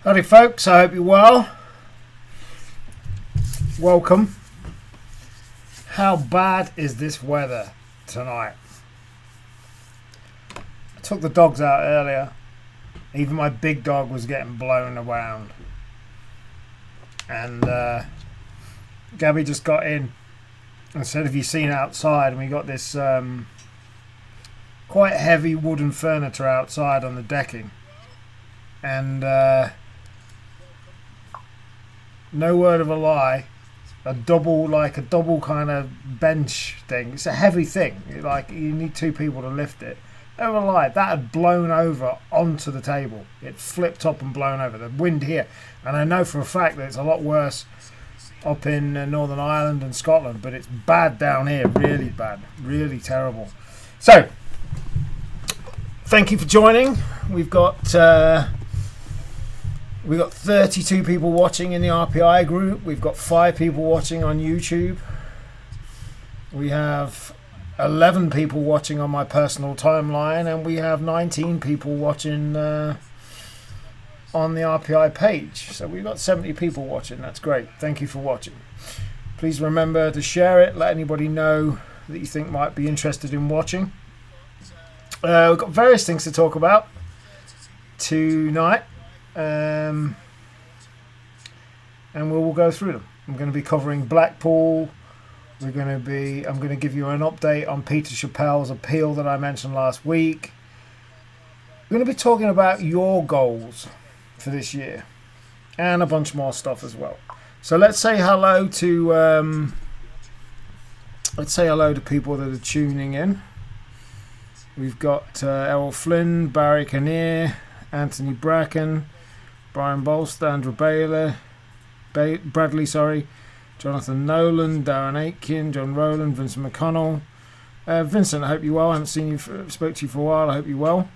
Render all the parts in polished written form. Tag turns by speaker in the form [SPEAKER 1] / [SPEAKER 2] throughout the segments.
[SPEAKER 1] Howdy folks, I hope you're well. Welcome. How bad is this weather tonight? I took the dogs out earlier. Even my big dog was getting blown around. And Gabby just got in and said, have you seen outside? And we got this quite heavy wooden furniture outside on the decking. And no word of a lie, a double kind of bench thing. It's a heavy thing. Like, you need two people to lift it. No word of a lie, that had blown over onto the table. It flipped up and blown over. The wind here, and I know for a fact that it's a lot worse up in Northern Ireland and Scotland, but it's bad down here, really bad, really terrible. So, thank you for joining. We've got 32 people watching in the RPI group. We've got 5 people watching on YouTube. We have 11 people watching on my personal timeline, and we have 19 people watching on the RPI page. So we've got 70 people watching. That's great. Thank you for watching. Please remember to share it. Let anybody know that you think might be interested in watching. We've got various things to talk about tonight. And we'll go through them. I'm going to be covering Blackpool. I'm going to give you an update on Peter Chappell's appeal that I mentioned last week. We're going to be talking about your goals for this year and a bunch more stuff as well. So let's say hello to people that are tuning in. We've got Errol Flynn, Barry Kinnear, Anthony Bracken, Brian Bolster, Andrew Bradley, Jonathan Nolan, Darren Aitken, John Rowland, Vincent McConnell. Vincent, I hope you're well. I haven't spoke to you for a while. I hope you're well.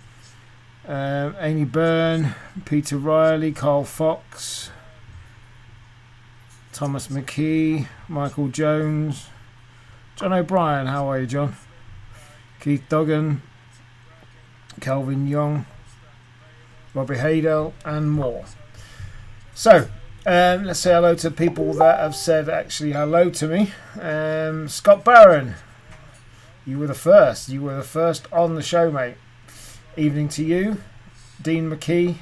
[SPEAKER 1] Amy Byrne, Peter Riley, Carl Fox, Thomas McKee, Michael Jones, John O'Brien. How are you, John? Keith Duggan, Calvin Young, Robbie Haydell, and more. So, let's say hello to people that have said actually hello to me. Scott Barron, you were the first. You were the first on the show, mate. Evening to you. Dean McKee,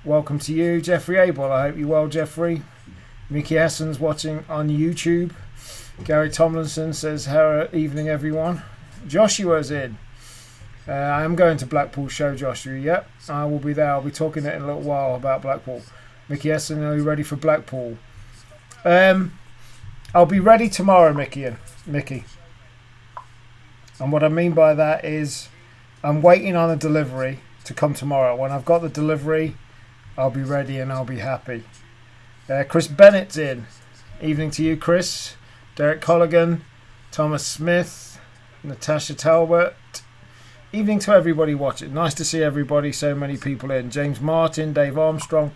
[SPEAKER 1] welcome to you. Jeffrey Abel, I hope you're well, Jeffrey. Mickey Essens watching on YouTube. Gary Tomlinson says, evening, everyone. Joshua's in. I am going to Blackpool show, Joshua. Yep, I will be there. I'll be talking in a little while about Blackpool. Mickey Essen, are you ready for Blackpool? I'll be ready tomorrow, Mickey. And what I mean by that is I'm waiting on a delivery to come tomorrow. When I've got the delivery, I'll be ready and I'll be happy. Chris Bennett's in. Evening to you, Chris. Derek Colligan, Thomas Smith, Natasha Talbot. Evening to everybody watching. Nice to see everybody. So many people in. James Martin, Dave Armstrong.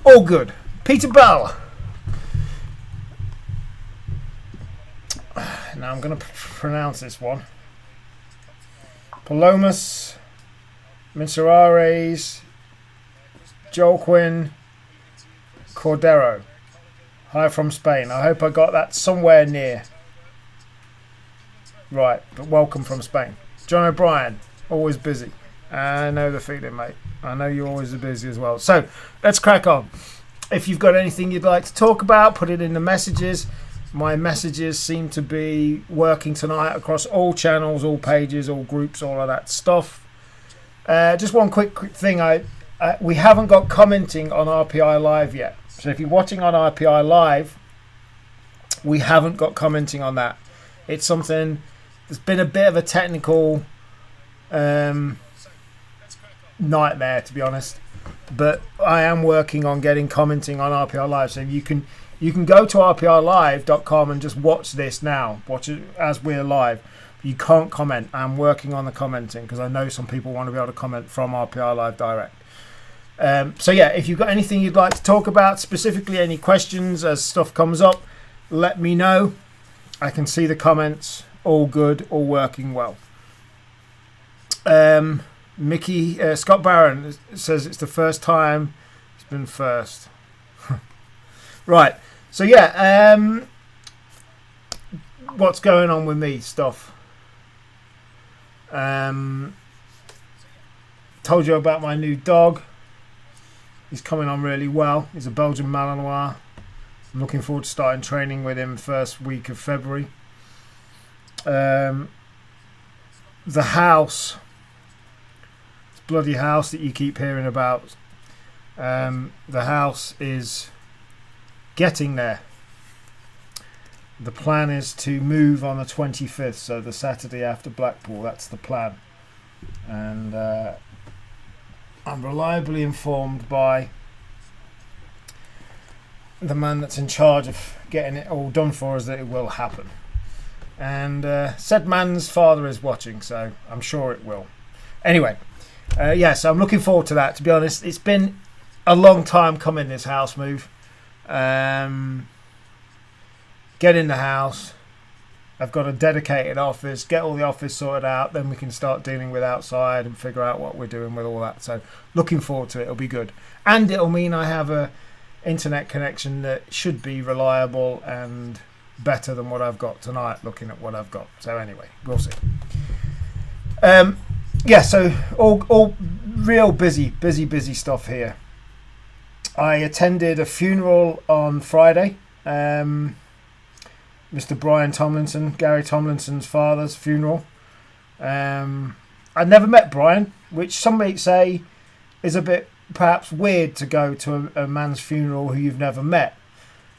[SPEAKER 1] All good. Peter Bell. Now I'm going to pronounce this one. Palomas, Minserares, Joel Quinn, Cordero. Hi from Spain. I hope I got that somewhere near. Right, but welcome from Spain. John O'Brien. Always busy. I know the feeling, mate. I know you're always busy as well. So, let's crack on. If you've got anything you'd like to talk about, put it in the messages. My messages seem to be working tonight across all channels, all pages, all groups, all of that stuff. Just one quick thing. We haven't got commenting on RPI Live yet. So if you're watching on RPI Live, we haven't got commenting on that. It's something... There's been a bit of a technical... nightmare, to be honest, but I am working on getting commenting on RPI Live, so you can go to rpilive.com and just watch this now, watch it as we're live. You can't comment. I'm working on the commenting because I know some people want to be able to comment from RPI Live direct. So yeah, if you've got anything you'd like to talk about, specifically any questions as stuff comes up, let me know. I can see the comments. All good, all working well. Scott Barron says it's the first time he's been first. Right. So yeah, what's going on with me stuff? Told you about my new dog. He's coming on really well. He's a Belgian Malinois. I'm looking forward to starting training with him first week of February. The house, this bloody house that you keep hearing about. The house is getting there. The plan is to move on the 25th, so the Saturday after Blackpool. That's the plan. And I'm reliably informed by the man that's in charge of getting it all done for us that it will happen. And said man's father is watching, so I'm sure it will. Anyway, so I'm looking forward to that. To be honest, it's been a long time coming, this house move. Get in the house. I've got a dedicated office. Get all the office sorted out. Then we can start dealing with outside and figure out what we're doing with all that. So looking forward to it. It'll be good. And it'll mean I have a internet connection that should be reliable and better than what I've got tonight, looking at what I've got. So anyway, we'll see. So all real busy stuff here. I attended a funeral on Friday. Mr. Brian Tomlinson, Gary Tomlinson's father's funeral. I never met Brian, which some might say is a bit perhaps weird to go to a man's funeral who you've never met.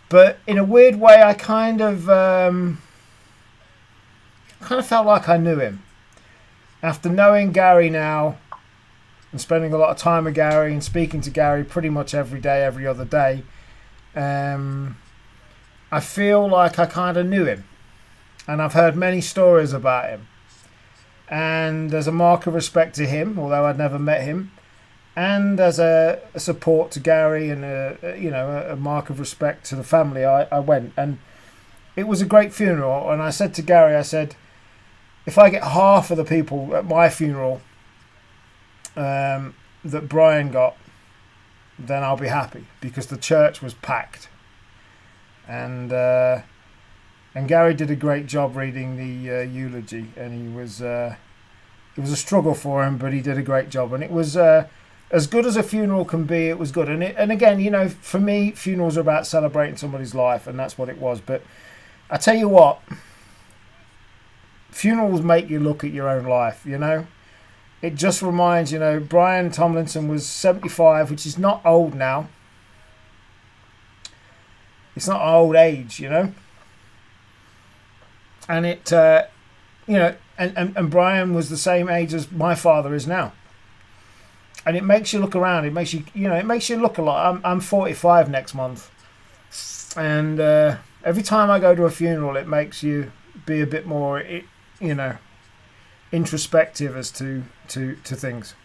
[SPEAKER 1] But in a weird way, I kind of felt like I knew him. After knowing Gary now and spending a lot of time with Gary and speaking to Gary pretty much every day, every other day, I feel like I kind of knew him. And I've heard many stories about him. And there's a mark of respect to him, although I'd never met him. And as a support to Gary and a mark of respect to the family, I went. And it was a great funeral. And I said to Gary, I said, if I get half of the people at my funeral that Brian got, then I'll be happy, because the church was packed. And Gary did a great job reading the eulogy, and it was a struggle for him, but he did a great job, and it was as good as a funeral can be. It was good, and again, for me, funerals are about celebrating somebody's life, and that's what it was. But I tell you what, funerals make you look at your own life. It just reminds Brian Tomlinson was 75, which is not old now. It's not old age, and it, and Brian was the same age as my father is now, and it makes you look around. It makes you, it makes you look a lot. I'm 45 next month, and every time I go to a funeral, it makes you be a bit more, introspective as to things.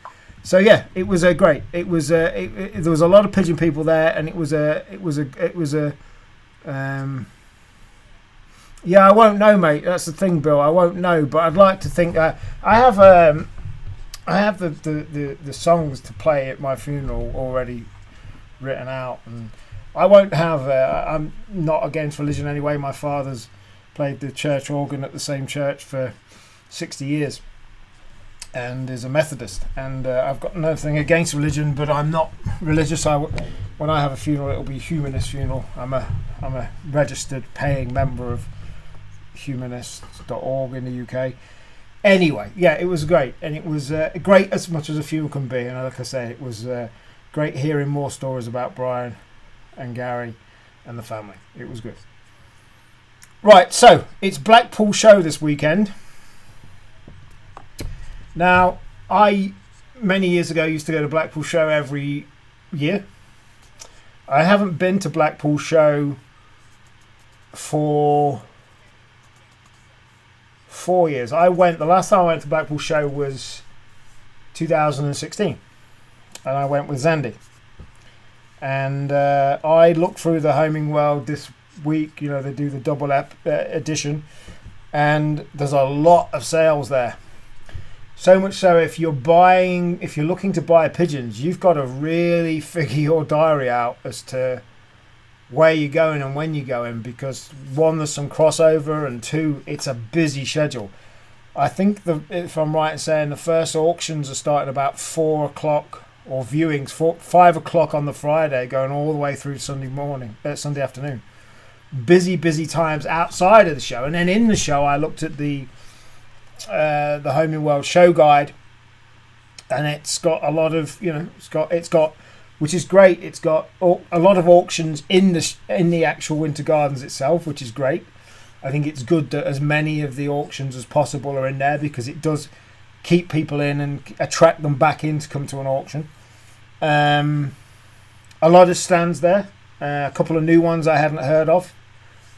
[SPEAKER 1] So yeah, it was great. It was there was a lot of pigeon people there, and it was a. I won't know, mate. That's the thing, Bill. I won't know, but I'd like to think I have the songs to play at my funeral already written out, and I won't have. I'm not against religion anyway. My father's played the church organ at the same church for 60 years, and is a Methodist. And I've got nothing against religion, but I'm not religious. When I have a funeral, it'll be a humanist funeral. I'm a registered paying member of humanists.org in the UK. Anyway, yeah, it was great, and it was great as much as a funeral can be. And like I say, it was great hearing more stories about Brian and Gary and the family. It was good. Right, so it's Blackpool show this weekend. Now, I many years ago used to go to Blackpool show every year. I haven't been to Blackpool show for 4 years. The last time I went to Blackpool show was 2016, and I went with Zandy. And I looked through the Homing World this week. They do the double edition, and there's a lot of sales there. So much so, if you're looking to buy pigeons, you've got to really figure your diary out as to where you're going and when you're going, because one, there's some crossover, and two, it's a busy schedule. I think if I'm right in saying, the first auctions are starting about 4 o'clock, or viewings 5 o'clock on the Friday, going all the way through Sunday afternoon. Busy times outside of the show, and then in the show, I looked at the Home in World show guide, and it's got a lot of, it's got, which is great. It's got a lot of auctions in the actual Winter Gardens itself, which is great. I think it's good that as many of the auctions as possible are in there, because it does keep people in and attract them back in to come to an auction. A lot of stands there, a couple of new ones I hadn't heard of,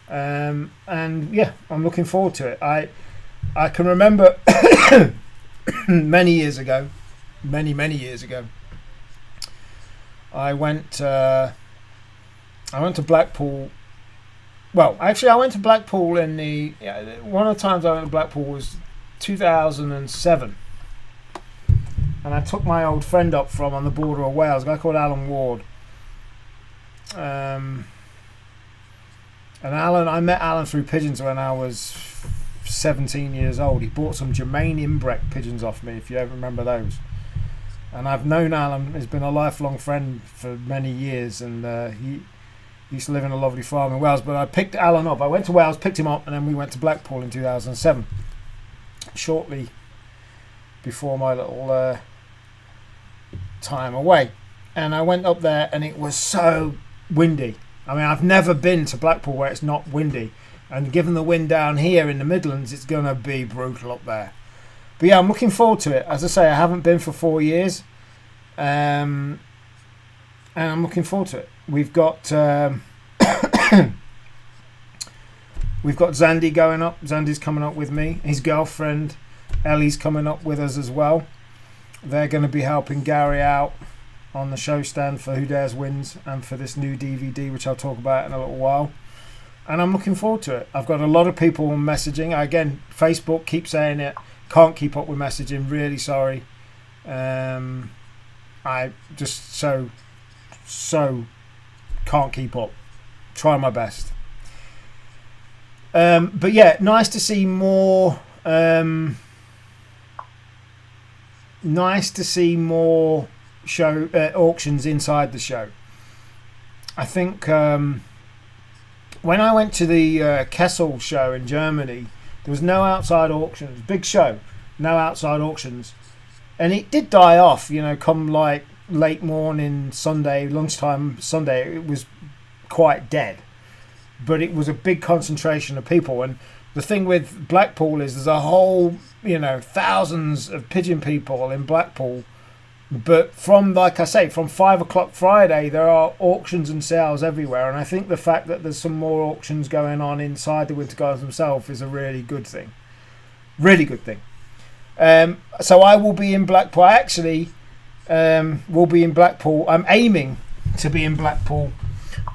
[SPEAKER 1] and yeah, I'm looking forward to it. I can remember many years ago, I went to Blackpool. Well, actually, I went to Blackpool one of the times I went to Blackpool was 2007, and I took my old friend up from on the border of Wales, a guy called Alan Ward. And I met Alan through pigeons when I was 17 years old. He bought some Germain Imbrek pigeons off me, if you ever remember those. And I've known Alan, he's been a lifelong friend for many years, and he used to live in a lovely farm in Wales. But I picked Alan up. I went to Wales, picked him up, and then we went to Blackpool in 2007, shortly before my little time away. And I went up there, and it was so windy. I mean, I've never been to Blackpool where it's not windy. And given the wind down here in the Midlands, it's going to be brutal up there. But yeah, I'm looking forward to it. As I say, I haven't been for 4 years. And I'm looking forward to it. We've got Zandy going up. Zandy's coming up with me. His girlfriend, Ellie's coming up with us as well. They're going to be helping Gary out on the show stand for Who Dares Wins and for this new DVD, which I'll talk about in a little while. And I'm looking forward to it. I've got a lot of people messaging. Again, Facebook, keep saying it. Can't keep up with messaging. Really sorry. I just so can't keep up. Try my best. But yeah, nice to see more. Nice to see more show auctions inside the show. I think when I went to the Kessel show in Germany, there was no outside auctions. Big show, no outside auctions, and it did die off. Come like late morning Sunday, lunchtime Sunday, it was quite dead. But it was a big concentration of people, and the thing with Blackpool is there's a whole, thousands of pigeon people in Blackpool. But from 5 o'clock Friday, there are auctions and sales everywhere. And I think the fact that there's some more auctions going on inside the Winter Gardens themselves is a really good thing. Really good thing. So I will be in Blackpool. I actually will be in Blackpool. I'm aiming to be in Blackpool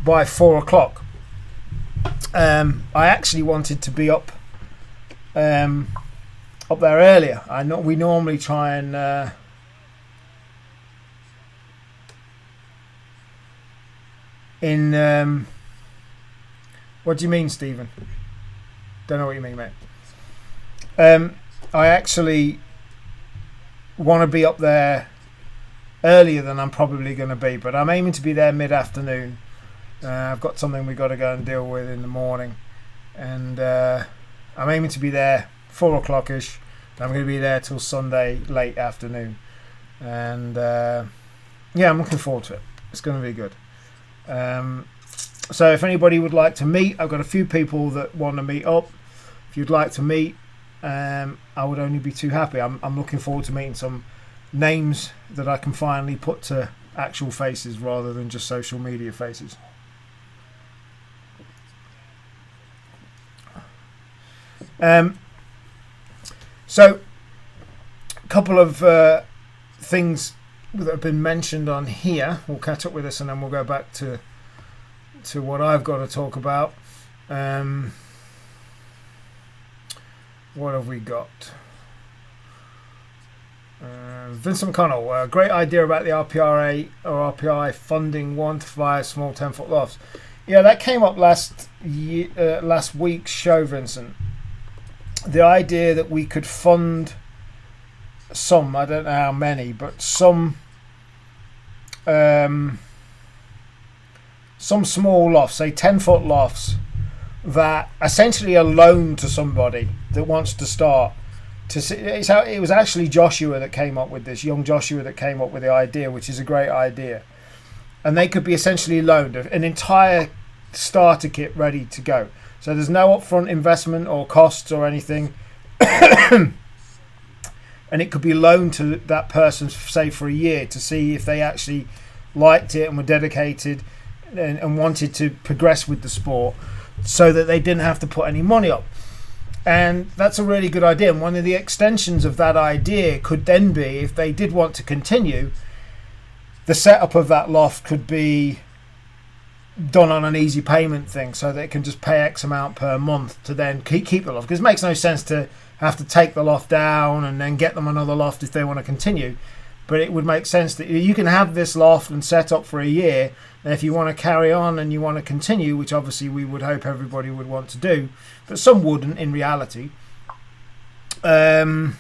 [SPEAKER 1] by 4 o'clock. I actually wanted to be up there earlier. We normally try and... what do you mean, Stephen? Don't know what you mean, mate. I actually want to be up there earlier than I'm probably going to be, but I'm aiming to be there mid-afternoon. I've got something we've got to go and deal with in the morning, and I'm aiming to be there 4 o'clock-ish. I'm going to be there till Sunday late afternoon, and yeah, I'm looking forward to it. It's going to be good. So if anybody would like to meet, I've got a few people that want to meet up. If you'd like to meet, I would only be too happy. I'm looking forward to meeting some names that I can finally put to actual faces rather than just social media faces. So a couple of things that have been mentioned on here. We'll catch up with this and then we'll go back to what I've got to talk about. What have we got? Vincent Connell, great idea about the RPRA or RPI funding 1 to 5 small 10-foot lofts. Yeah, that came up last week's show, Vincent. The idea that we could fund some, I don't know how many, but some small lofts, say 10-foot lofts, that essentially are loaned to somebody that wants to start. It was actually Joshua that came up with this, young Joshua that came up with the idea, which is a great idea. And they could be essentially loaned an entire starter kit ready to go. So there's no upfront investment or costs or anything. And it could be loaned to that person, say, for a year to see if they actually liked it and were dedicated and wanted to progress with the sport, so that they didn't have to put any money up. And that's a really good idea. And one of the extensions of that idea could then be, if they did want to continue, the setup of that loft could be done on an easy payment thing, so they can just pay X amount per month to then keep the loft. Because it makes no sense to have to take the loft down and then get them another loft if they want to continue. But it would make sense that you can have this loft and set up for a year. And if you want to carry on and you want to continue, which obviously we would hope everybody would want to do, but some wouldn't in reality, then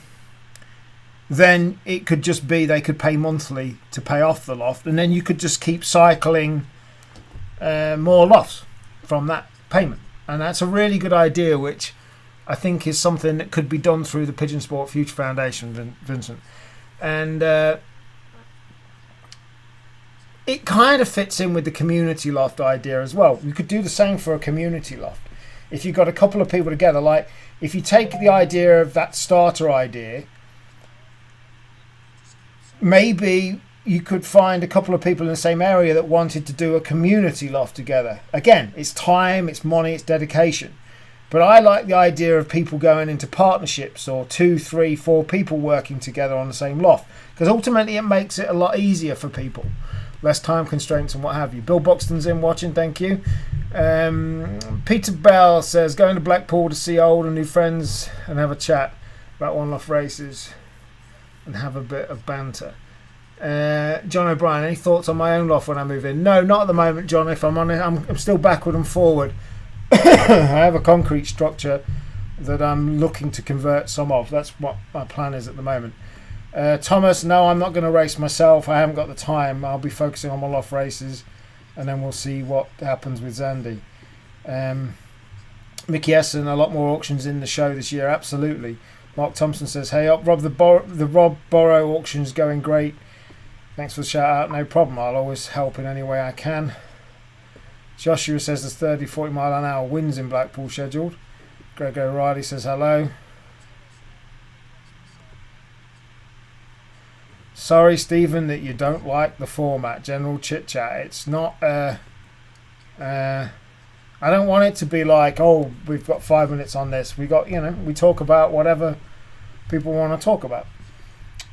[SPEAKER 1] it could just be they could pay monthly to pay off the loft, and then you could just keep cycling more lofts from that payment. And that's a really good idea, which I think is something that could be done through the Pigeon Sport Future Foundation, Vincent. And it kind of fits in with the community loft idea as well. You could do the same for a community loft. If you've got a couple of people together, like if you take the idea of that starter idea, maybe you could find a couple of people in the same area that wanted to do a community loft together. Again, it's time, it's money, it's dedication. But I like the idea of people going into partnerships, or 2, 3, 4 people working together on the same loft, because ultimately it makes it a lot easier for people. Less time constraints and what have you. Bill Buxton's in watching, thank you. Peter Bell says, going to Blackpool to see old and new friends and have a chat about one-off races and have a bit of banter. John O'Brien, any thoughts on my own loft when I move in? No, not at the moment, John. If I'm honest, I'm still backward and forward. I have a concrete structure that I'm looking to convert some of. That's what my plan is at the moment. Thomas, no, I'm not going to race myself. I haven't got the time. I'll be focusing on my loft races, and then we'll see what happens with Zandy. Mickey Essen, a lot more auctions in the show this year. Absolutely. Mark Thompson says, hey up, Rob, the Rob Borrow auction's going great. Thanks for the shout out. No problem. I'll always help in any way I can. Joshua says there's 30, 40 mile an hour winds in Blackpool scheduled. Greg O'Reilly says hello. Sorry, Stephen, that you don't like the format, general chit chat. It's not. I don't want it to be like, oh, we've got 5 minutes on this. We talk about whatever people want to talk about.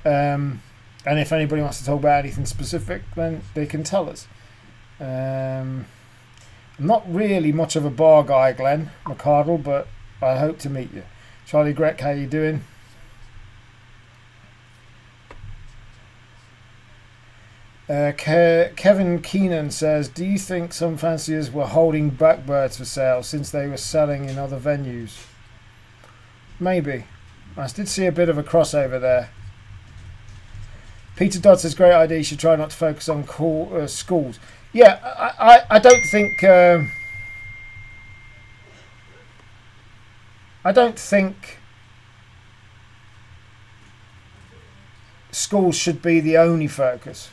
[SPEAKER 1] And if anybody wants to talk about anything specific, then they can tell us. I'm not really much of a bar guy, Glenn McCardle, but I hope to meet you. Charlie Grech, how you doing? Kevin Keenan says, do you think some fanciers were holding back birds for sale since they were selling in other venues? Maybe. I did see a bit of a crossover there. Peter Dodd says, great idea, you should try not to focus on schools. Yeah, I don't think... I don't think schools should be the only focus.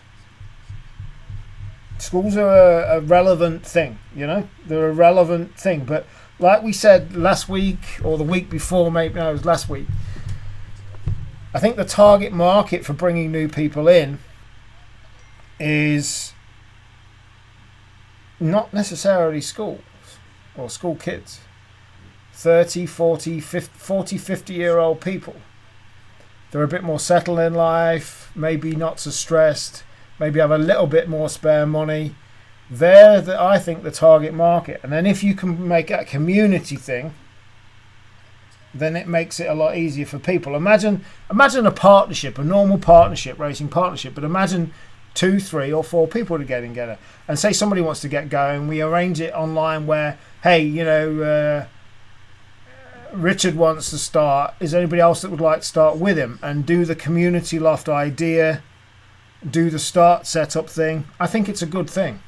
[SPEAKER 1] Schools are a relevant thing, They're a relevant thing. But like we said last week, or the week before, maybe, no, it was last week, I think the target market for bringing new people in is not necessarily schools or school kids. 30, 40, 50-year-old people. They're a bit more settled in life, maybe not so stressed, maybe have a little bit more spare money. They're, I think, the target market. And then if you can make that community thing, then it makes it a lot easier for people. Imagine a partnership, a normal partnership, racing partnership, but imagine 2, 3 or 4 people to get together. And say somebody wants to get going, we arrange it online where, hey, Richard wants to start. Is there anybody else that would like to start with him? And do the community loft idea, do the start setup thing. I think it's a good thing.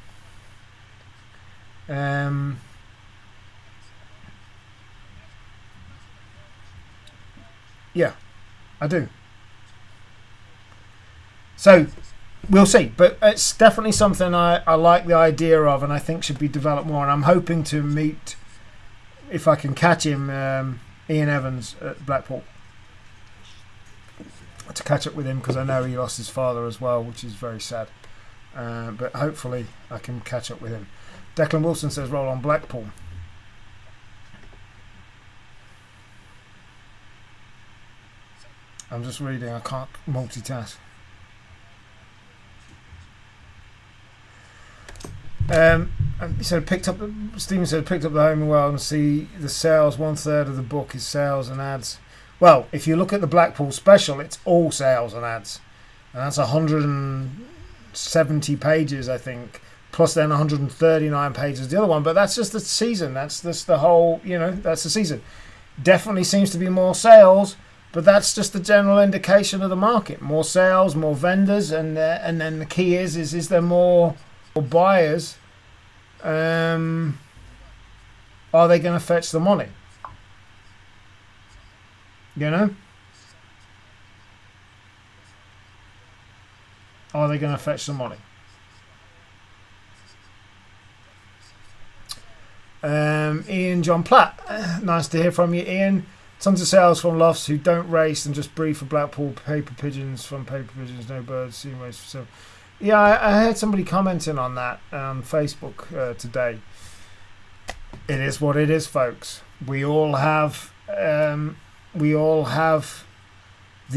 [SPEAKER 1] Yeah, I do. So we'll see, but it's definitely something I like the idea of, and I think should be developed more. And I'm hoping to meet, if I can catch him, Ian Evans at Blackpool, to catch up with him, because I know he lost his father as well, which is very sad. But hopefully I can catch up with him. Declan Wilson says roll on Blackpool. I'm just reading, I can't multitask. He said Stephen said picked up the home well and see the sales. 1/3 of the book is sales and ads. Well, if you look at the Blackpool special, it's all sales and ads, and that's 170 pages, I think, plus then 139 pages the other one. But that's just the season. That's just the whole. That's the season. Definitely seems to be more sales. But that's just the general indication of the market. More sales, more vendors, and then the key is there more buyers? Are they going to fetch the money? Are they going to fetch the money? Ian John Platt, nice to hear from you, Ian. Tons of sales from lofts who don't race and just breed for Blackpool. Paper pigeons from paper pigeons, no birds, seen race for sale. Yeah, I heard somebody commenting on that on Facebook today. It is what it is, folks. We all have the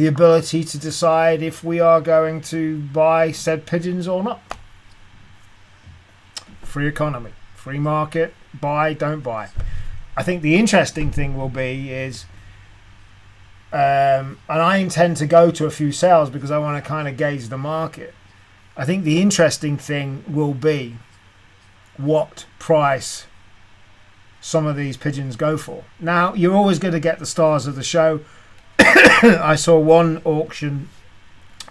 [SPEAKER 1] ability to decide if we are going to buy said pigeons or not. Free economy, free market, buy, don't buy. I think the interesting thing will be is, and I intend to go to a few sales because I want to kind of gauge the market. I think the interesting thing will be what price some of these pigeons go for. Now, you're always going to get the stars of the show. I saw one auction,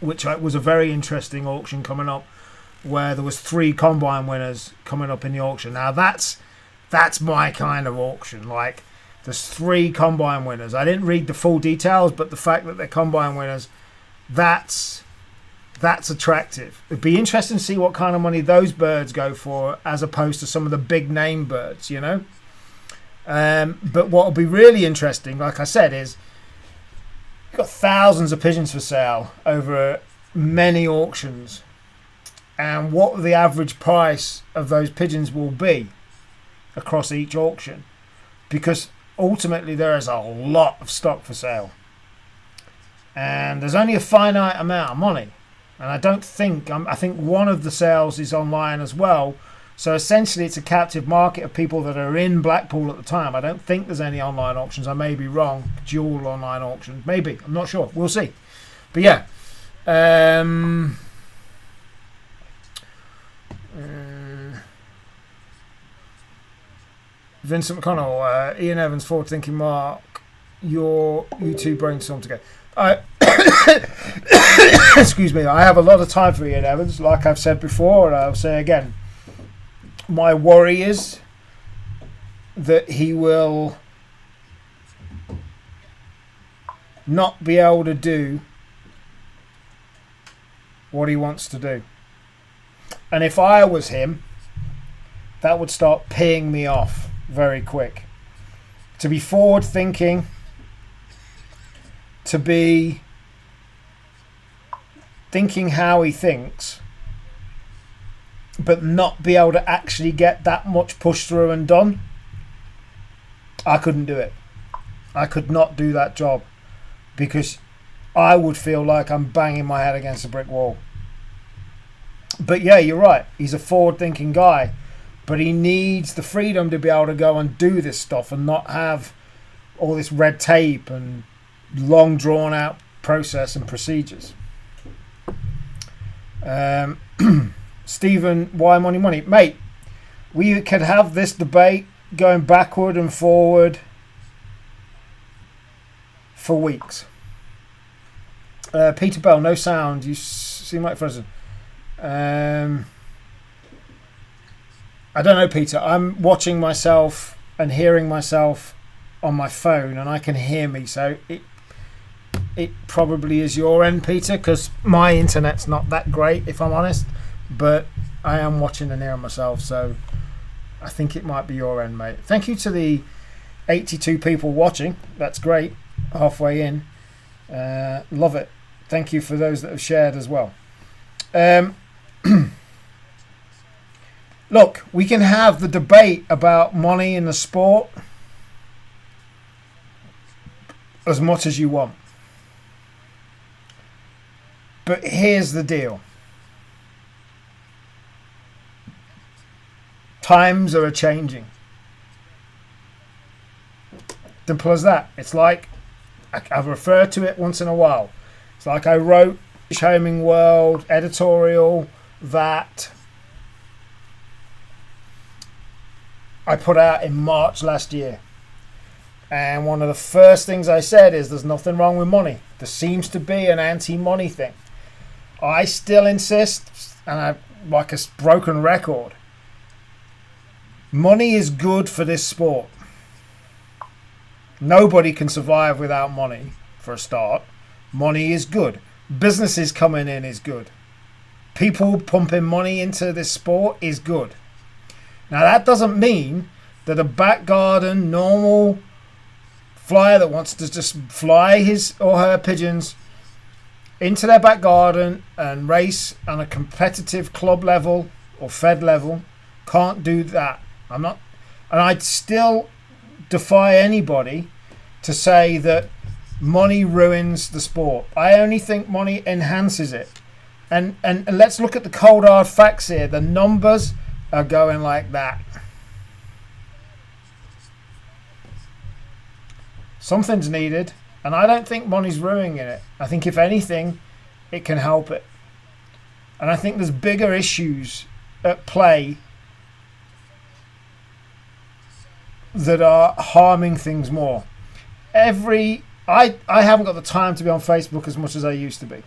[SPEAKER 1] which was a very interesting auction coming up, where there was 3 combine winners coming up in the auction. Now, that's my kind of auction. Like, there's 3 combine winners. I didn't read the full details, but the fact that they're combine winners, that's attractive. It'd be interesting to see what kind of money those birds go for, as opposed to some of the big name birds, But what will be really interesting, like I said, is you've got thousands of pigeons for sale over many auctions, and what the average price of those pigeons will be across each auction, because ultimately there is a lot of stock for sale and there's only a finite amount of money. And I think one of the sales is online as well, so essentially it's a captive market of people that are in Blackpool at the time. I don't think there's any online auctions. I may be wrong. Dual online auction, maybe, I'm not sure, we'll see. But yeah, Vincent McConnell, Ian Evans, forward thinking Mark, you two brainstorm together. Excuse me, I have a lot of time for Ian Evans, like I've said before, and I'll say again. My worry is that he will not be able to do what he wants to do. And if I was him, that would start peeing me off very quick. To be forward thinking, to be thinking how he thinks, but not be able to actually get that much pushed through and done. I couldn't do it. I could not do that job, because I would feel like I'm banging my head against a brick wall. But yeah, you're right. He's a forward-thinking guy, but he needs the freedom to be able to go and do this stuff and not have all this red tape and long drawn out process and procedures. Stephen, why money? Mate, we could have this debate going backward and forward for weeks. Peter Bell, no sound. You seem like frozen. I don't know, Peter. I'm watching myself and hearing myself on my phone, and I can hear me. So it probably is your end, Peter, because my internet's not that great, if I'm honest. But I am watching and hearing myself, so I think it might be your end, mate. Thank you to the 82 people watching. That's great. Halfway in. Love it. Thank you for those that have shared as well. Look, we can have the debate about money in the sport as much as you want. But here's the deal. Times are changing. Simple as that. It's like, I've referred to it once in a while. It's like I wrote Homing World editorial that I put out in March last year. And one of the first things I said is there's nothing wrong with money. There seems to be an anti-money thing. I still insist, and I'm like a broken record, money is good for this sport. Nobody can survive without money, for a start. Money is good. Businesses coming in is good. People pumping money into this sport is good. Now that doesn't mean that a back garden normal flyer that wants to just fly his or her pigeons into their back garden and race on a competitive club level or fed level can't do that. I'm not, and I'd still defy anybody to say that money ruins the sport. I only think money enhances it. And let's look at the cold hard facts here. The numbers are going like that. Something's needed, and I don't think money's ruining it. I think if anything, it can help it. And I think there's bigger issues at play that are harming things more. I haven't got the time to be on Facebook as much as I used to be.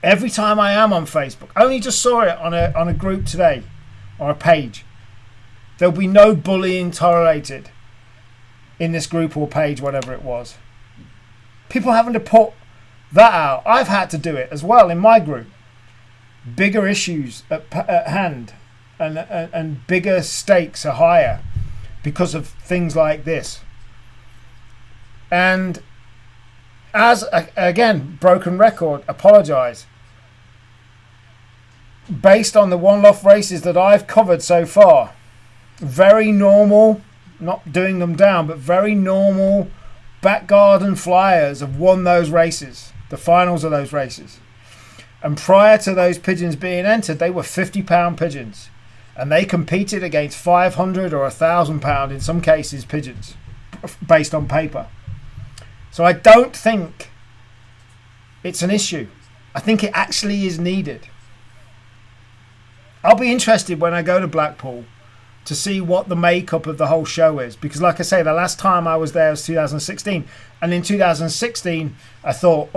[SPEAKER 1] Every time I am on Facebook, I only just saw it on a group today, or a page. There'll be no bullying tolerated in this group or page, whatever it was. People having to put that out. I've had to do it as well in my group. Bigger issues at hand, and bigger stakes are higher because of things like this. And as, again, broken record, apologise. Based on the one-off races that I've covered so far, very normal, not doing them down, but very normal back garden flyers have won those races, the finals of those races. And prior to those pigeons being entered, they were £50 pigeons. And they competed against £500 or £1,000 in some cases pigeons, based on paper. So I don't think it's an issue. I think it actually is needed. I'll be interested when I go to Blackpool to see what the makeup of the whole show is. Because like I say, the last time I was there was 2016. And in 2016, I thought,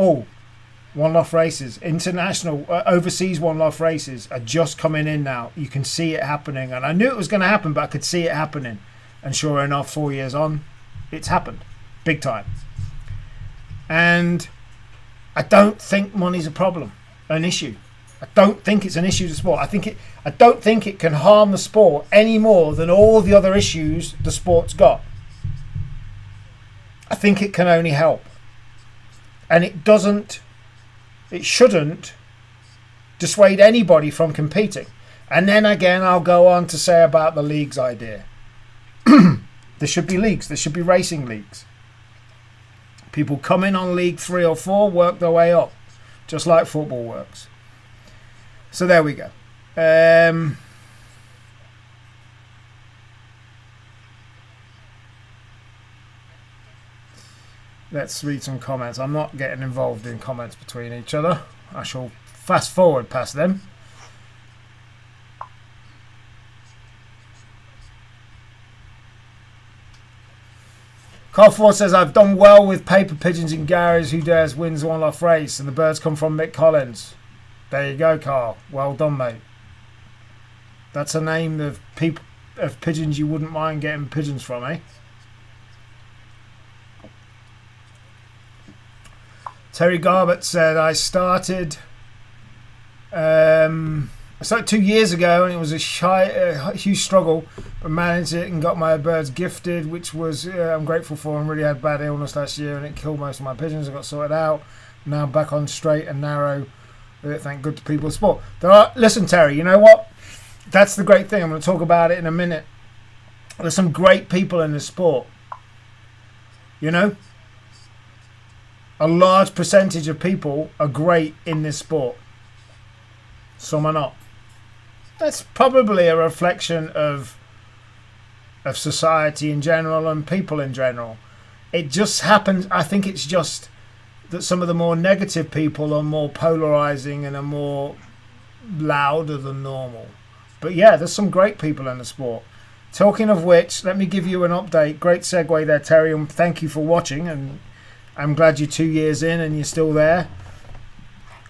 [SPEAKER 1] one-off races, international, overseas one-off races are just coming in now. You can see it happening. And I knew it was going to happen, but I could see it happening. And sure enough, 4 years on, it's happened. Big time. And I don't think money's a problem, an issue. I don't think it's an issue to sport. I don't think it can harm the sport any more than all the other issues the sport's got. I think it can only help. And it shouldn't dissuade anybody from competing. And then again, I'll go on to say about the leagues idea. There should be leagues. There should be racing leagues. People come in on League 3 or 4, work their way up, just like football works. So there we go. Let's read some comments. I'm not getting involved in comments between each other. I shall fast forward past them. Carl Ford says, I've done well with paper pigeons in Gary's Who Dares wins one off race, and the birds come from Mick Collins. There you go, Carl. Well done, mate. That's a name of pigeons you wouldn't mind getting pigeons from, eh? Terry Garbett said, I started 2 years ago, and it was a huge struggle, but managed it and got my birds gifted, which was I'm grateful for. And really had bad illness last year, and it killed most of my pigeons. I got sorted out. Now I'm back on straight and narrow with it. Thank good to people of sport. Listen, Terry, you know what? That's the great thing. I'm going to talk about it in a minute. There's some great people in the sport. You know? A large percentage of people are great in this sport. Some are not. That's probably a reflection of society in general and people in general. It just happens, I think it's just that some of the more negative people are more polarizing and are more louder than normal. But yeah, there's some great people in the sport. Talking of which, let me give you an update. Great segue there, Terry, and thank you for watching. And I'm glad you're 2 years in and you're still there.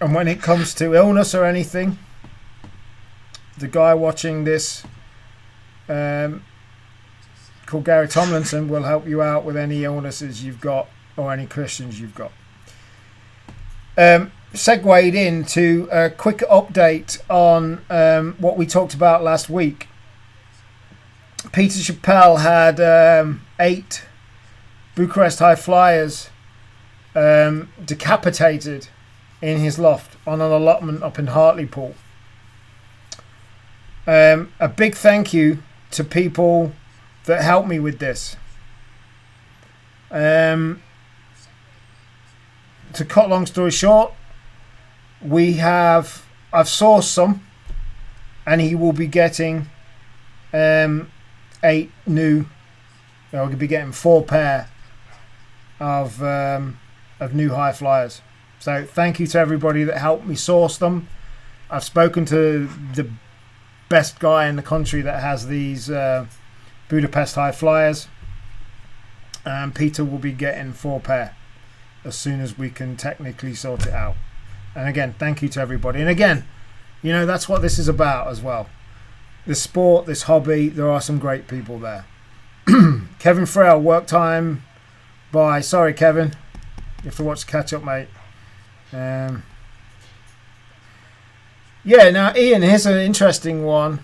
[SPEAKER 1] And when it comes to illness or anything, the guy watching this called Gary Tomlinson will help you out with any illnesses you've got or any questions you've got. Segued into a quick update on what we talked about last week. Peter Chappell had 8 Bucharest High Flyers decapitated in his loft on an allotment up in Hartlepool. A big thank you to people that helped me with this. To cut long story short, I've sourced some, and he will be getting 8 new. He'll be getting 4 pair of new High Flyers. So thank you to everybody that helped me source them. I've spoken to the best guy in the country that has these Budapest High Flyers, and Peter will be getting 4 pair as soon as we can technically sort it out. And again, thank you to everybody. And again, you know, that's what this is about as well. This sport, this hobby, there are some great people there. Kevin Frail, work time by. Sorry, Kevin. You have to watch the catch up, mate. Yeah, now, Ian, here's an interesting one.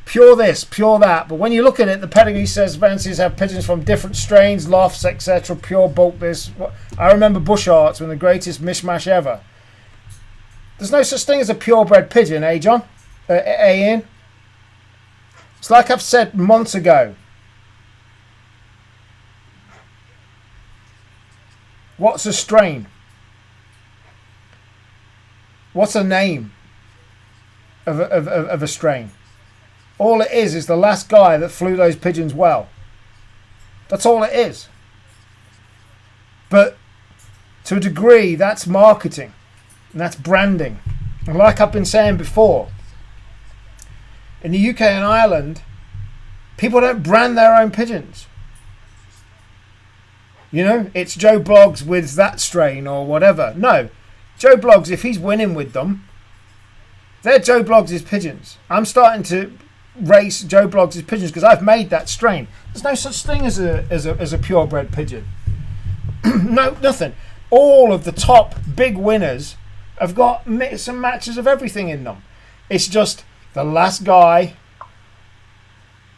[SPEAKER 1] Pure this, pure that. But when you look at it, the pedigree says Vances have pigeons from different strains, lofts, etc. Pure bulk this. I remember Bush Arts when the greatest mishmash ever. There's no such thing as a purebred pigeon, eh, John? Ian? It's like I've said months ago. What's a strain? What's a name of a strain? All it is the last guy that flew those pigeons well. That's all it is. But to a degree, that's marketing. And that's branding. And like I've been saying before, in the UK and Ireland, people don't brand their own pigeons. You know, it's Joe Bloggs with that strain or whatever. No, Joe Bloggs, if he's winning with them, they're Joe Bloggs' pigeons. I'm starting to race Joe Bloggs' pigeons because I've made that strain. There's no such thing as a purebred pigeon. No, nothing. All of the top big winners have got mix and matches of everything in them. It's just the last guy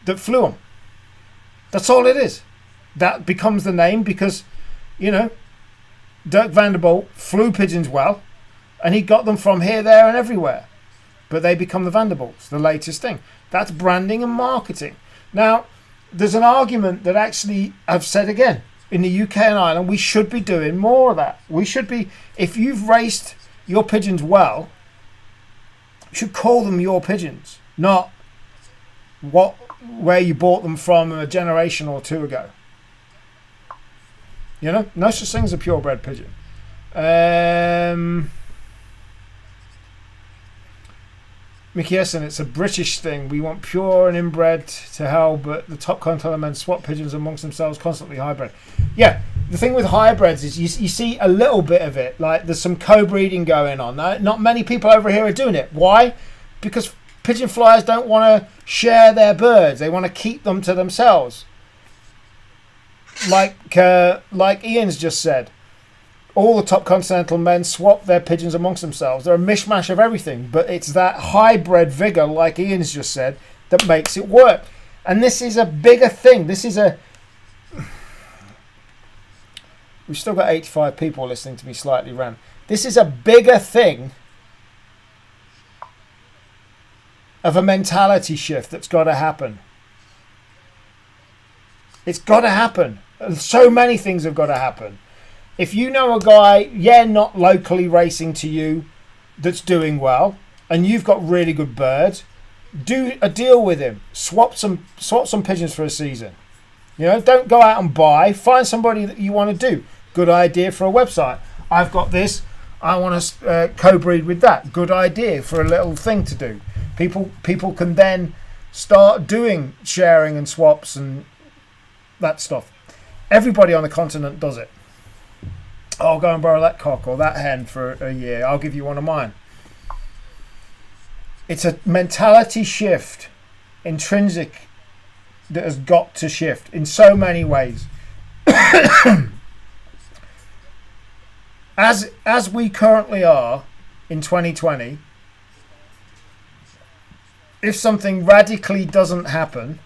[SPEAKER 1] that flew them. That's all it is. That becomes the name because, you know, Dirk Vanderbilt flew pigeons well, and he got them from here, there, and everywhere. But they become the Vanderbilts, the latest thing. That's branding and marketing. Now, there's an argument that actually I've said again, in the UK and Ireland, we should be doing more of that. We should be, if you've raced your pigeons well, you should call them your pigeons, not what where you bought them from a generation or two ago. You know, no such thing as a purebred pigeon. Mickey Essen, it's a British thing. We want pure and inbred to hell, but the top quintile men swap pigeons amongst themselves, constantly hybrid. Yeah, the thing with hybrids is you see a little bit of it. Like there's some co-breeding going on. Not many people over here are doing it. Why? Because pigeon flyers don't want to share their birds. They want to keep them to themselves. Like Ian's just said. All the top continental men swap their pigeons amongst themselves. They're a mishmash of everything, but it's that hybrid vigour, like Ian's just said, that makes it work. And this is a bigger thing. We've still got 85 people listening to me slightly rant. This is a bigger thing of a mentality shift that's got to happen. It's got to happen. So many things have got to happen. If you know a guy, not locally racing to you, that's doing well, and you've got really good birds, do a deal with him. Swap some pigeons for a season. You know, don't go out and buy. Find somebody that you want to do. Good idea for a website. I've got this. I want to co-breed with that. Good idea for a little thing to do. People can then start doing sharing and swaps and that stuff. Everybody on the continent does it. I'll go and borrow that cock or that hen for a year. I'll give you one of mine. It's a mentality shift, intrinsic, that has got to shift in so many ways. As we currently are in 2020, if something radically doesn't happen,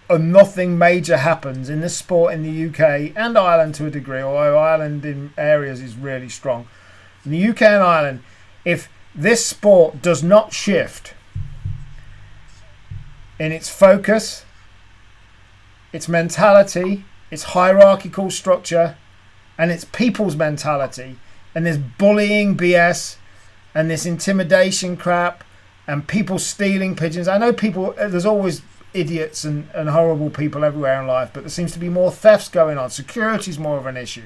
[SPEAKER 1] or nothing major happens in this sport in the UK and Ireland to a degree, although Ireland in areas is really strong. In the UK and Ireland, if this sport does not shift in its focus, its mentality, its hierarchical structure, and its people's mentality, and this bullying BS and this intimidation crap and people stealing pigeons. I know there's always idiots and horrible people everywhere in life, but there seems to be more thefts going on. Security's more of an issue.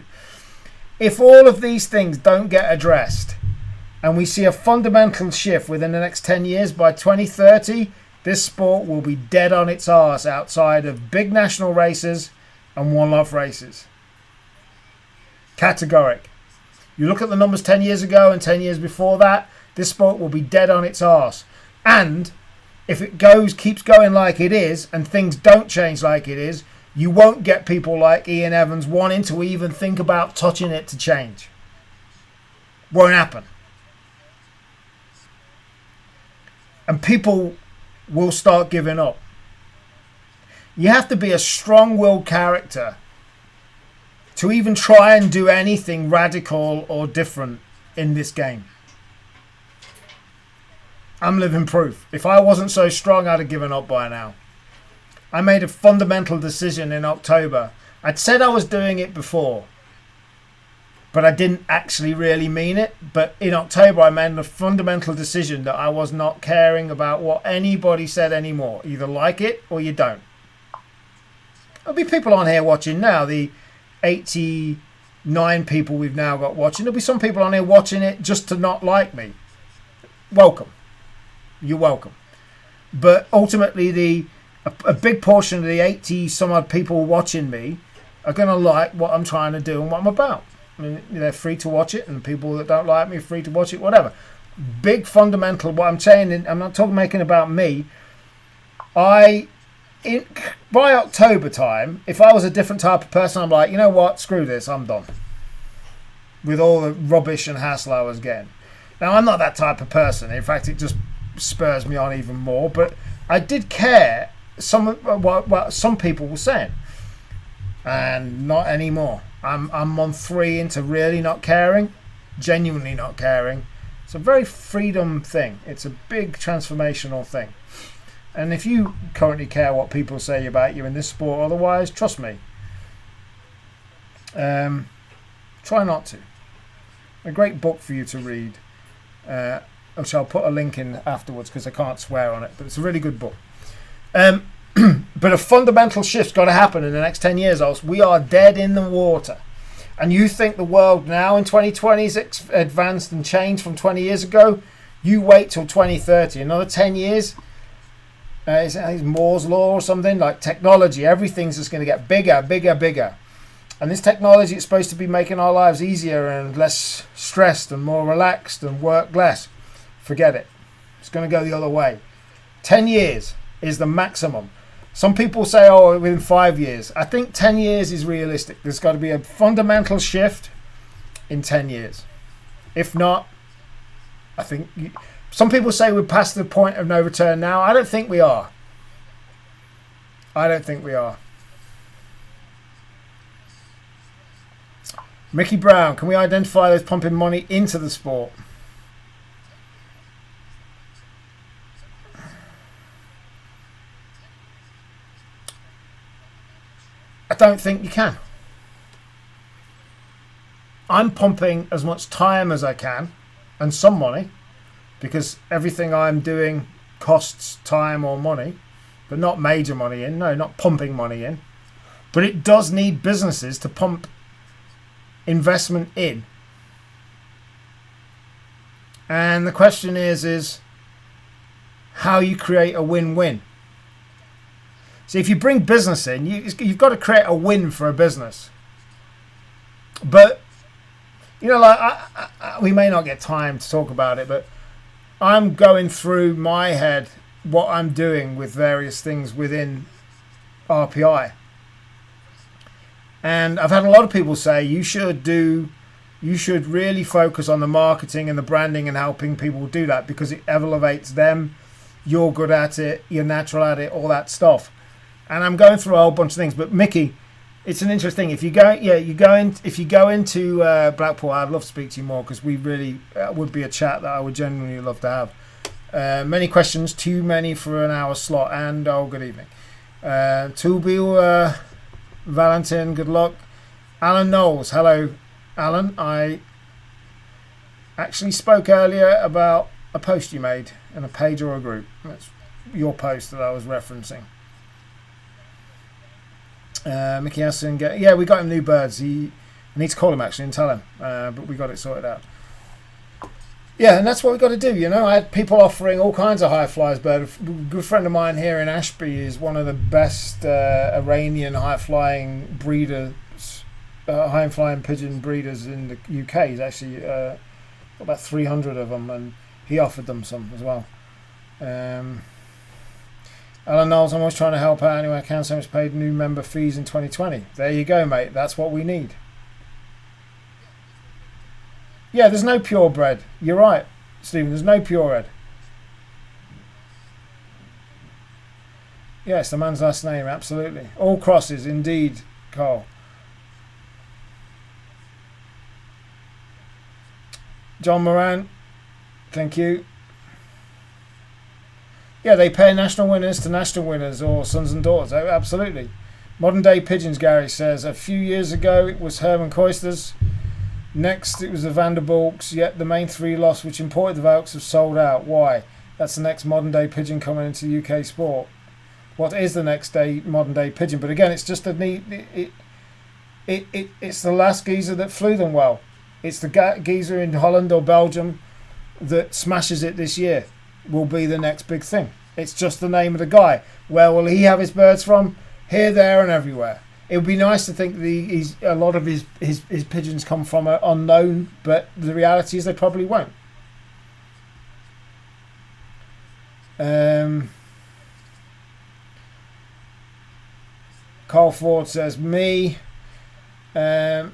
[SPEAKER 1] If all of these things don't get addressed and we see a fundamental shift within the next 10 years, by 2030 this sport will be dead on its arse outside of big national races and one-off races. Categoric. You look at the numbers 10 years ago and 10 years before that, this sport will be dead on its arse. And if it keeps going like it is, and things don't change like it is, you won't get people like Ian Evans wanting to even think about touching it to change. Won't happen. And people will start giving up. You have to be a strong-willed character to even try and do anything radical or different in this game. I'm living proof. If I wasn't so strong, I'd have given up by now. I made a fundamental decision in October. I'd said I was doing it before, but I didn't actually really mean it. But in October, I made a fundamental decision that I was not caring about what anybody said anymore. Either like it or you don't. There'll be people on here watching now. The 89 people we've now got watching. There'll be some people on here watching it just to not like me. Welcome. You're welcome. But ultimately, a big portion of the 80 some odd people watching me are going to like what I'm trying to do and what I'm about. I mean, they're free to watch it, and people that don't like me are free to watch it, whatever. Big fundamental, what I'm saying, I'm not making about me. By October time, if I was a different type of person, I'm like, you know what, screw this, I'm done. With all the rubbish and hassle I was getting. Now, I'm not that type of person. In fact, it just spurs me on even more. But I did care what some people were saying, and not anymore. I'm month 3 into really not caring, genuinely not caring. It's a very freedom thing. It's a big transformational thing. And if you currently care what people say about you in this sport, otherwise, trust me, try not to. A great book for you to read, which I'll put a link in afterwards because I can't swear on it, but it's a really good book. But a fundamental shift's got to happen in the next 10 years, else we are dead in the water. And you think the world now in 2020 is advanced and changed from 20 years ago? You wait till 2030, another 10 years. Is Moore's law or something? Like technology, everything's just going to get bigger, bigger, bigger. And this technology is supposed to be making our lives easier and less stressed and more relaxed and work less. Forget it. It's going to go the other way. 10 years is the maximum. Some people say, oh, within 5 years. I think 10 years is realistic. There's got to be a fundamental shift in 10 years. If not, I think... Some people say we're past the point of no return now. I don't think we are. I don't think we are. Mickey Brown, can we identify those pumping money into the sport? I don't think you can. I'm pumping as much time as I can and some money, because everything I'm doing costs time or money, but not major money in. No, not pumping money in. But it does need businesses to pump investment in. And the question is how you create a win-win. So if you bring business in, you've got to create a win for a business. But, you know, like we may not get time to talk about it, but I'm going through my head what I'm doing with various things within RPI. And I've had a lot of people say you should really focus on the marketing and the branding and helping people do that, because it elevates them. You're good at it. You're natural at it. All that stuff. And I'm going through a whole bunch of things. But Mickey, it's an interesting thing. If you go into Blackpool, I'd love to speak to you more, because we really would be a chat that I would genuinely love to have. Many questions, too many for an hour slot. And good evening. Tulbil, Valentin, good luck. Alan Knowles, hello, Alan. I actually spoke earlier about a post you made in a page or a group. That's your post that I was referencing. Mickey Hassan, we got him new birds. I need to call him actually and tell him, but we got it sorted out. Yeah, and that's what we got to do. You know, I had people offering all kinds of high flyers birds. A good friend of mine here in Ashby is one of the best Iranian high flying breeders, high flying pigeon breeders in the UK. He's actually got about 300 of them, and he offered them some as well. Alan Knowles, I'm always trying to help out anyway I can. So much paid new member fees in 2020. There you go, mate. That's what we need. Yeah, there's no purebred. You're right, Stephen. There's no purebred. Yes, the man's last name, absolutely. All crosses, indeed, Carl. John Moran, thank you. Yeah, they pair national winners to national winners, or sons and daughters. Oh, absolutely. Modern day pigeons, Gary says. A few years ago, it was Herman Koisters. Next, it was the Vanderbilks. Yet the main three lost, which imported the Valks have sold out. Why? That's the next modern day pigeon coming into UK sport. What is the next day modern day pigeon? But again, it's just it's the last geezer that flew them well. It's the geezer in Holland or Belgium that smashes it this year. Will be the next big thing. It's just the name of the guy. Where will he have his birds from? Here, there, and everywhere. It would be nice to think that a lot of his pigeons come from an unknown, but the reality is they probably won't. Carl Ford says, me.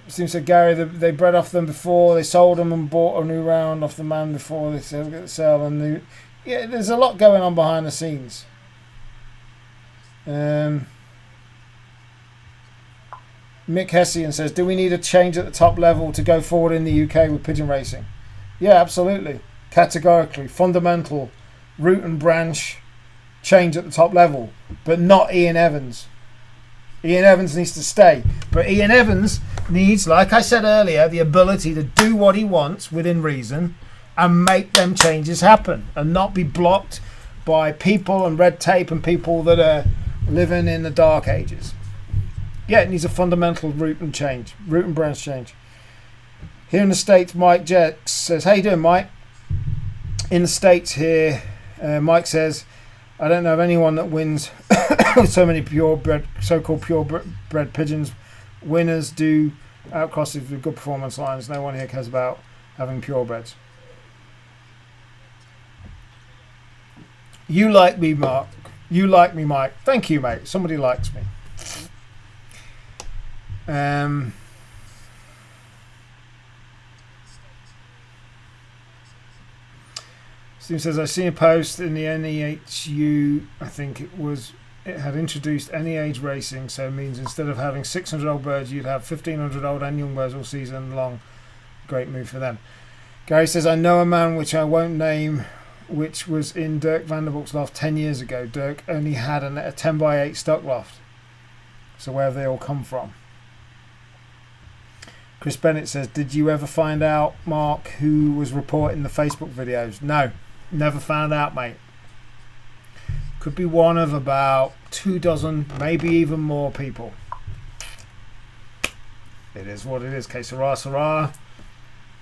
[SPEAKER 1] Seems like Gary, they bred off them before, they sold them and bought a new round off the man before they sell a new. Yeah, there's a lot going on behind the scenes. Mick Hessian says, do we need a change at the top level to go forward in the UK with pigeon racing? Yeah, absolutely. Categorically. Fundamental root and branch change at the top level. But not Ian Evans. Ian Evans needs to stay. But Ian Evans needs, like I said earlier, the ability to do what he wants within reason and make them changes happen and not be blocked by people and red tape and people that are living in the dark ages. Yeah, it needs a fundamental root and branch change. Here in the States, Mike Jex says, how you doing, Mike? In the States here, Mike says, I don't know of anyone that wins with so many so-called purebred pigeons. Winners do outcrosses with good performance lines. No one here cares about having purebreds. You like me, Mark. You like me, Mike. Thank you, mate. Somebody likes me. Steve says, I see a post in the NEHU, I think it had introduced any age racing, so it means instead of having 600 old birds, you'd have 1,500 old and young birds all season long. Great move for them. Gary says, I know a man which I won't name, which was in Dirk Vanderbilt's loft 10 years ago. Dirk only had a 10 by 8 stock loft. So where have they all come from? Chris Bennett says, did you ever find out, Mark, who was reporting the Facebook videos? No, never found out, mate. Could be one of about 24, maybe even more people. It is what it is. Que sera, sera.